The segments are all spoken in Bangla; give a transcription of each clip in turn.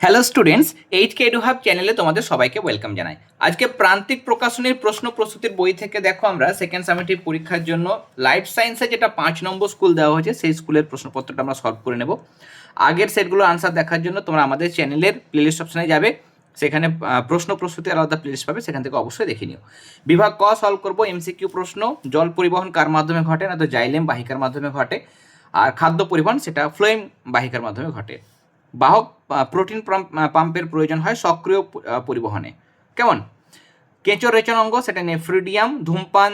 Hello students, HK edu hub চ্যানেলে তোমাদের সবাইকে ওয়েলকাম জানাই। আজকে প্রান্তিক প্রকাশনীর প্রশ্ন প্রস্তুতির বই থেকে দেখো আমরা সেকেন্ড সামেটিভ পরীক্ষার জন্য লাইফ সায়েন্সে যেটা 5 নম্বর স্কুল দেওয়া হয়েছে সেই স্কুলের প্রশ্নপত্রটা আমরা সলভ করে নেব। আগের সেটগুলোর আনসার দেখার জন্য তোমরা আমাদের চ্যানেলের প্লেলিস্ট অপশনে যাবে, সেখানে প্রশ্ন প্রস্তুতি আলাদা প্লেলিস্ট পাবে, সেখান থেকে অবশ্যই দেখে নিও। বিভাগ ক সলভ করবো এমসিকিউ প্রশ্ন। জল পরিবহন কার মাধ্যমে ঘটে? না তো জাইলেম বাহিকার মাধ্যমে ঘটে। আর খাদ্য পরিবহন সেটা ফ্লোয়েম বাহিকার মাধ্যমে ঘটে। বাহক প্রোটিন পাম্পের প্রয়োজন হয় সক্রিয় পরিবহনে। কেমন? কেঁচোর রেচন অঙ্গ সেটা নেফ্রিডিয়াম। ধূমপান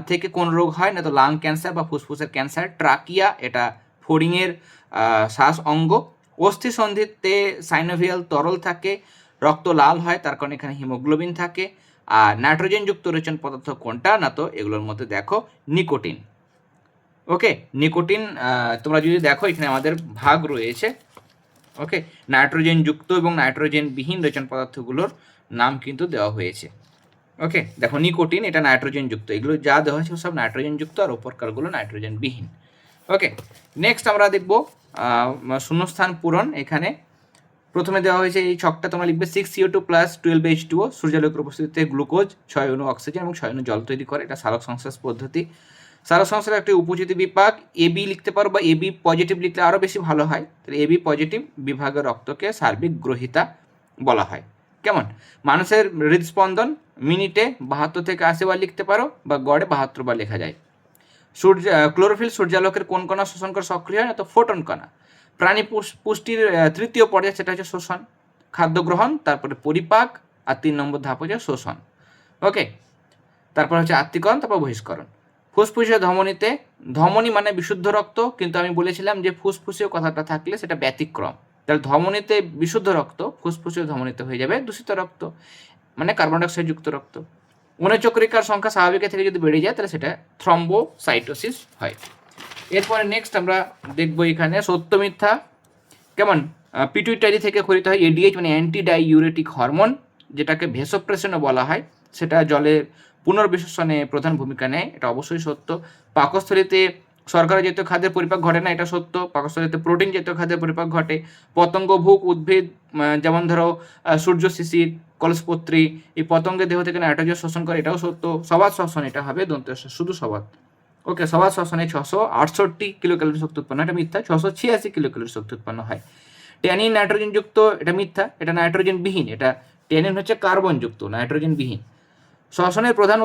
থেকে কোন রোগ হয়? না তো লাং ক্যান্সার বা ফুসফুসের ক্যান্সার। ট্রাকিয়া এটা ফড়িংয়ের শ্বাস অঙ্গ। অস্থি সন্ধিতে সাইনোভিয়াল তরল থাকে, রক্ত লাল হয়, তার কারণে এখানে হিমোগ্লোবিন থাকে। আর নাইট্রোজেনযুক্ত রেচন পদার্থ কোনটা? না তো এগুলোর মধ্যে দেখো নিকোটিন। ওকে, নিকোটিন তোমরা যদি দেখো এখানে আমাদের ভাগ রয়েছে। ওকে, নাইট্রোজেন যুক্ত এবং নাইট্রোজেন বিহীন রেচন পদার্থগুলোর নাম কিন্তু দেওয়া হয়েছে। ওকে, দেখো নিকোটিন এটা নাইট্রোজেন যুক্ত, এগুলো যা দেওয়া হয়েছে সব নাইট্রোজেন যুক্ত আর ওপরকারগুলো নাইট্রোজেন বিহীন। ওকে, নেক্সট আমরা দেখব শূন্যস্থান পূরণ। এখানে প্রথমে দেওয়া হয়েছে এই ছকটা তোমরা লিখবে 6CO2 প্লাস 12H2O সূর্যালোকের উপস্থিতিতে গ্লুকোজ 6 অণু অক্সিজেন এবং 6 অণু জল তৈরি করে, এটা সালোক সংশ্লেষ পদ্ধতি। সালোক সংশ্লেষের একটি উপযোগী বিপাক এবি লিখতে পারো, বা এবি পজিটিভ লিখলে আরও বেশি ভালো হয়। তাহলে এবি পজিটিভ বিভাগের রক্তকে সার্বিক গ্রহিতা বলা হয়। কেমন? মানুষের হৃদস্পন্দন মিনিটে 72 থেকে 80 বার লিখতে পারো, বা গড়ে 72 বার লেখা যায়। ক্লোরোফিল সূর্যালোকের কোন কণা শোষণ করে সক্রিয় হয়? না তো ফোটন কণা। প্রাণী পুষ্টির তৃতীয় পর্যায় সেটা হচ্ছে শোষণ, খাদ্য গ্রহণ, তারপরে পরিপাক, আর 3 নম্বর ধাপ হচ্ছে শোষণ। ওকে, তারপর হচ্ছে আত্তীকরণ, তারপর বহিষ্করণ। ফুসফুসে ধমনীতে, ধমনী মানে বিশুদ্ধ রক্ত, কিন্তু আমি বলেছিলাম যে ফুসফুসীয় কথাটা থাকলে সেটা ব্যতিক্রম। তাহলে ধমনীতে বিশুদ্ধ রক্ত, ফুসফুসীয় ধমনীতে হয়ে যাবে দূষিত রক্ত, মানে কার্বন ডাইঅক্সাইড যুক্ত রক্ত। অনুচক্রিকার সংখ্যা স্বাভাবিকের থেকে যদি বেড়ে যায় তাহলে সেটা থ্রম্বোসাইটোসিস হয়। এরপরে নেক্সট আমরা দেখবো এখানে সত্য মিথ্যা। কেমন? পিটুইটারি থেকে খরিত হয় এডিএইচ মানে অ্যান্টি ডাইইউরেটিক হরমোন, যেটাকে ভেসোপ্রেশনও বলা হয়, সেটা জলের পুনর্বিশেষণে প্রধান ভূমিকা নেয়, এটা অবশ্যই সত্য। পাকস্থলীতে শর্করা জাতীয় খাদ্যের পরিপাক ঘটে না, এটা সত্য। পাকস্থলীতে প্রোটিন জাতীয় খাদ্যের পরিপাক ঘটে। পতঙ্গভুক উদ্ভিদ যেমন ধরো সূর্য শিশির, কলসপত্রী, এই পতঙ্গের দেহ থেকে নাইট্রোজেন শোষণ করে, এটাও সত্য। সবাদ শ্বসন এটা হবে দন্ত শুধু সবাদ। ওকে, সবাদ শ্বসনে 668 কিলো ক্যালোরি শক্তি উৎপন্ন, এটা মিথ্যা। 686 কিলো ক্যালোরি শক্তি উৎপন্ন হয়। ট্যানিন নাইট্রোজেন যুক্ত, এটা মিথ্যা, এটা নাইট্রোজেন বিহীন। এটা ট্যানিন হচ্ছে কার্বন যুক্ত, নাইট্রোজেন বিহীন। শ্বসনের প্রধান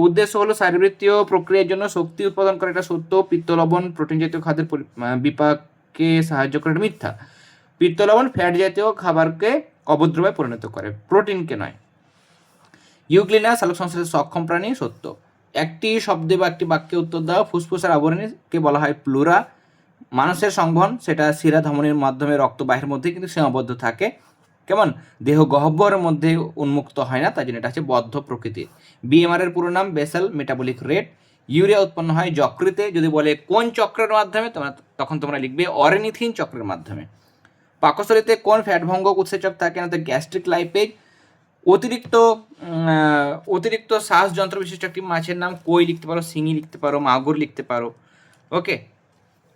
উদ্দেশ্য হলো শারীরবৃত্তীয় প্রক্রিয়ার জন্য শক্তি উৎপাদন করা, এটা সত্য। পিত্তলবণ প্রোটিন জাতীয় খাদ্যের বিপাককে সাহায্য করে, এটা মিথ্যা। পিত্তলবণ ফ্যাট জাতীয় খাবারকে অবদ্রবে পরিণত করে, প্রোটিনকে নয়। ইউগ্লিনা সালোক সংশ্লেষে সক্ষম প্রাণী, সত্য। একটি শব্দে বা একটি বাক্যে উত্তর দাও। ফুসফুসের আবরণীকে বলা হয় প্লুরা। মানুষের সংবহন সেটা শিরা ধমনির মাধ্যমে রক্ত বাহির মধ্যে কিন্তু সীমাবদ্ধ থাকে। কেমন? দেহ গহ্বরের মধ্যে উন্মুক্ত হয় না, তাই জন্য এটা হচ্ছে বদ্ধ প্রকৃতির। বিএমআর এর পুরো নাম বেসাল মেটাবলিক রেট। ইউরিয়া উৎপন্ন হয় যকৃতে, যদি বলে কোন চক্রের মাধ্যমে তখন তোমরা লিখবে অরেনিথিন চক্রের মাধ্যমে। পাকস্থলীতে কোন ফ্যাটভঙ্গক উৎসেচক থাকে? না তো গ্যাস্ট্রিক লাইপেজ। অতিরিক্ত শ্বাস যন্ত্র বিশিষ্ট একটি মাছের নাম কই লিখতে পারো, শিঙি লিখতে পারো, মাগুর লিখতে পারো। ওকে,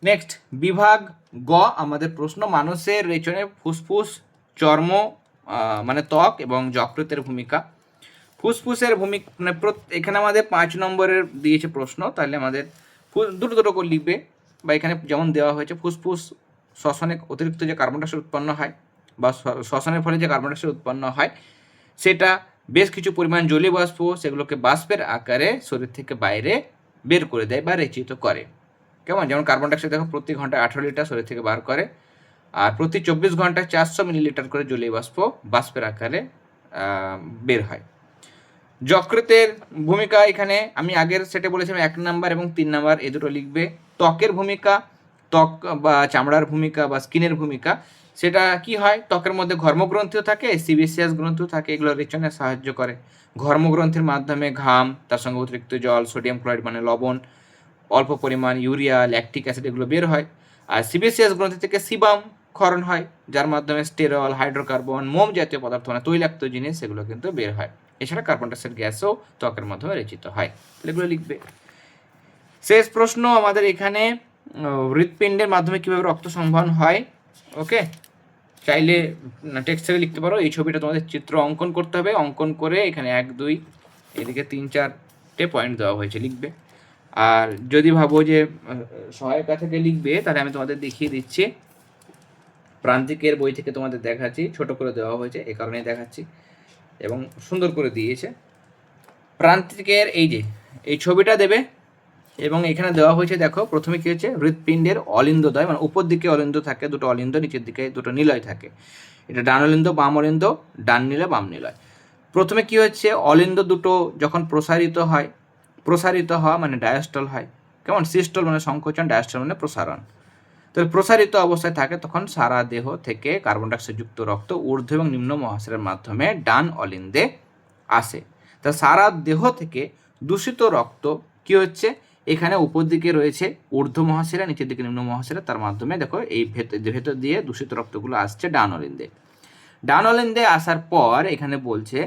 নেক্সট বিভাগ গ আমাদের প্রশ্ন, মানুষের রেচনে ফুসফুস, চর্ম মানে ত্বক এবং যকৃতের ভূমিকা। ফুসফুসের ভূমিকা মানে এখানে আমাদের 5 নম্বরের দিয়েছে প্রশ্ন, তাহলে আমাদের দুটো দুটো করে লিখবে, বা এখানে যেমন দেওয়া হয়েছে ফুসফুস শ্বসনে অতিরিক্ত যে কার্বন ডাইঅক্সাইড উৎপন্ন হয়, বা শ্বসনের ফলে যে কার্বন ডাইঅক্সাইড উৎপন্ন হয়, সেটা বেশ কিছু পরিমাণ জলীয় বাষ্প সেগুলোকে বাষ্পের আকারে শরীর থেকে বাইরে বের করে দেয় বা রেচিত করে। কেমন? যেমন কার্বন ডাইঅক্সাইড দেখো প্রতি ঘন্টায় 18 লিটার শরীর থেকে বার করে, আর প্রতি 24 ঘন্টায় 400 মিলিলিটার করে জলীয় বাষ্প বাষ্পের আকারে বের হয়। যকৃতের ভূমিকা এখানে আমি আগের সেটে বলেছিলাম 1 নাম্বার এবং 3 নাম্বার এই দুটো লিখবে। ত্বকের ভূমিকা, ত্বক বা চামড়ার ভূমিকা বা স্কিনের ভূমিকা, সেটা কি হয়? ত্বকের মধ্যে ঘর্মগ্রন্থিও থাকে, সিবিসিয়াস গ্রন্থিও থাকে, এগুলো রেচনে সাহায্য করে। ঘর্মগ্রন্থির মাধ্যমে ঘাম, তার সঙ্গে অতিরিক্ত জল, সোডিয়াম ক্লোরাইড মানে লবণ, অল্প পরিমাণ ইউরিয়া, ল্যাকটিক অ্যাসিড এগুলো বের হয়। আর সিবিসিয়াস গ্রন্থি থেকে সিবাম ক্ষরণ হয়, যার মাধ্যমে স্টেরল, হাইড্রোকার্বন, মোম জাতীয় পদার্থ মানে তৈলাক্ত জিনিস সেগুলো কিন্তু বের হয়। এছাড়া কার্বন ডাইঅক্সাইড গ্যাসও ত্বকের মাধ্যমে রেচিত হয়। এগুলো লিখবে। শেষ প্রশ্ন আমাদের এখানে, হৃৎপিণ্ডের মাধ্যমে কিভাবে রক্ত সংবহন হয়। ওকে, চাইলে টেক্সটে লিখতে পারো। এই ছবিটা তোমাদের চিত্র অঙ্কন করতে হবে, অঙ্কন করে এখানে 1 2 এদিকে 3 4টে পয়েন্ট দেওয়া হয়েছে, লিখবে। আর যদি ভাবো যে সহায়িকা থেকে লিখবে, তাহলে আমি তোমাদের দেখিয়ে দিচ্ছি। প্রান্তিকের বই থেকে তোমাদের দেখাচ্ছি, ছোট করে দেওয়া হয়েছে এই কারণেই দেখাচ্ছি, এবং সুন্দর করে দিয়েছে। প্রান্তিকের এই ছবিটা দেবে, এবং এখানে দেওয়া হয়েছে, দেখো প্রথমে কি হচ্ছে, হৃৎপিণ্ডের অলিন্দদ্বয়, মানে উপর দিকে অলিন্দ থাকে, দুটো অলিন্দ, নিচের দিকে দুটো নিলয় থাকে। এটা ডান অলিন্দ বাম অলিন্দ, ডান নিলয় বাম নিলয়। প্রথমে কি হচ্ছে, অলিন্দ দুটো যখন প্রসারিত হওয়া মানে ডায়াস্টল হয়, কেমন, সিস্টল মানে সংকোচন, ডায়াস্টল মানে প্রসারণ। তো প্রসারিত অবস্থায় থাকে, তখন সারা দেহ থেকে কার্বন ডাইঅক্সাইড যুক্ত রক্ত ঊর্ধ্ব এবং নিম্ন মহাশয়ের মাধ্যমে ডান অলিন্দে আসে। তা সারা দেহ থেকে দূষিত রক্ত কি হচ্ছে, এখানে উপর দিকে রয়েছে ঊর্ধ্ব মহাশিরা, নিচের দিকে নিম্ন মহাশিরা, তার মাধ্যমে দেখো এই ভেতর দিয়ে দূষিত রক্তগুলো আসছে ডান অলিন্দে। ডান অলিন্দে আসার পর এখানে বলছে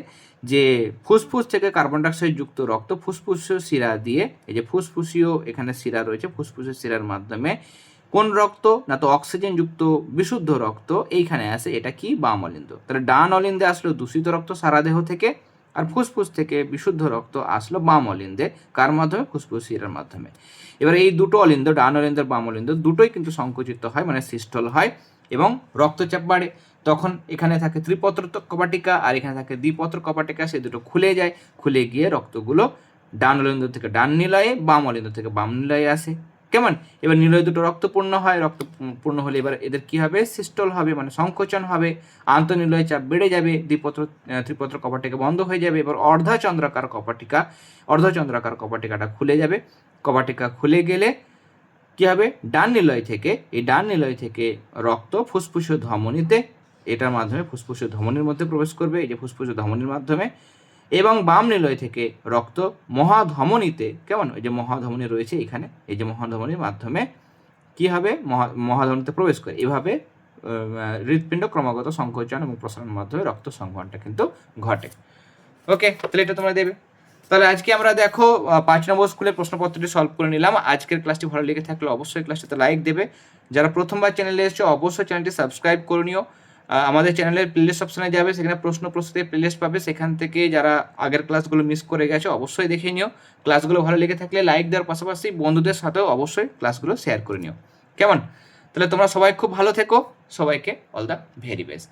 যে ফুসফুস থেকে কার্বন ডাইঅক্সাইড যুক্ত রক্ত ফুসফুসীয় শিরা দিয়ে, এই যে ফুসফুসীয় এখানে শিরা রয়েছে, ফুসফুসীয় শিরার মাধ্যমে কোন রক্ত না, তো অক্সিজেন যুক্ত বিশুদ্ধ রক্ত এইখানে আসে, এটা কি, বাম অলিন্দ। তাহলে ডান অলিন্দে আসলো দূষিত রক্ত সারা দেহ থেকে, আর ফুসফুস থেকে বিশুদ্ধ রক্ত আসলো বাম অলিন্দে, কার মাধ্যমে, ফুসফুস শিরার মাধ্যমে। এবার এই দুটো অলিন্দ, ডান অলিন্দ বাম অলিন্দ দুটোই কিন্তু সংকুচিত হয়, মানে সিস্টল হয়, এবং রক্তচাপ বাড়ে। তখন এখানে থাকে ত্রিপত্র কপাটিকা আর এখানে থাকে দ্বিপত্র কপাটিকা, সেই দুটো খুলে যায়, খুলে গিয়ে রক্তগুলো ডান অলিন্দ থেকে ডান নিলয়ে, বাম অলিন্দ থেকে বাম নিলয়ে আসে, কেমন। এবার নিলয় দুটো রক্তপূর্ণ হয়, রক্তপূর্ণ হলে এবার এদের কি হবে, সিস্টল হবে, মানে সংকোচন হবে, আন্তঃনিলয় চাপ বেড়ে যাবে, ত্রিপত্র কপাটিকা বন্ধ হয়ে যাবে। এবার অর্ধচন্দ্রাকার কপাটিকাটা খুলে যাবে। কপাটিকা খুলে গেলে কি হবে, ডান নিলয় থেকে রক্ত ফুসফুসীয় ধমনীতে, এটার মাধ্যমে ফুসফুসীয় ধমনীর মধ্যে প্রবেশ করবে, এই যে ফুসফুসীয় ধমনীর মাধ্যমে, এবং বাম নিলয় থেকে রক্ত মহাধমনীতে, কেমন, এই যে মহাধমনী রয়েছে এখানে, এই যে মহাধমনীর মাধ্যমে কি হবে, মহাধমনীতে প্রবেশ করে। এভাবে হৃৎপিণ্ড ক্রমাগত সংকোচন এবং প্রসারণের মাধ্যমে রক্ত সংবহনটা কিন্তু ঘটে। ওকে, তাহলে এটা তোমরা দেবে। তাহলে আজকে আমরা দেখো 5 নম্বর স্কুলের প্রশ্নপত্রটি সলভ করে নিলাম। আজকের ক্লাসটি ভালো লেগে থাকলে অবশ্যই ক্লাসটিতে লাইক দেবে। যারা প্রথমবার চ্যানেলে এসেছো অবশ্যই চ্যানেলটি সাবস্ক্রাইব করে নিও। আমাদের চ্যানেলের প্লেলিস্ট অপশনে যাবে, সেখানে প্রশ্ন প্রস্তুতির প্লেলিস্ট পাবে, সেখান থেকে যারা আগের ক্লাসগুলো মিস করে গেছো অবশ্যই দেখে নিও। ক্লাসগুলো ভালো লেগে থাকলে লাইক দেওয়ার পাশাপাশি বন্ধুদের সাথেও অবশ্যই ক্লাসগুলো শেয়ার করে নিও, কেমন। তাহলে তোমরা সবাই খুব ভালো থেকো, সবাইকে অল দ্য ভেরি বেস্ট।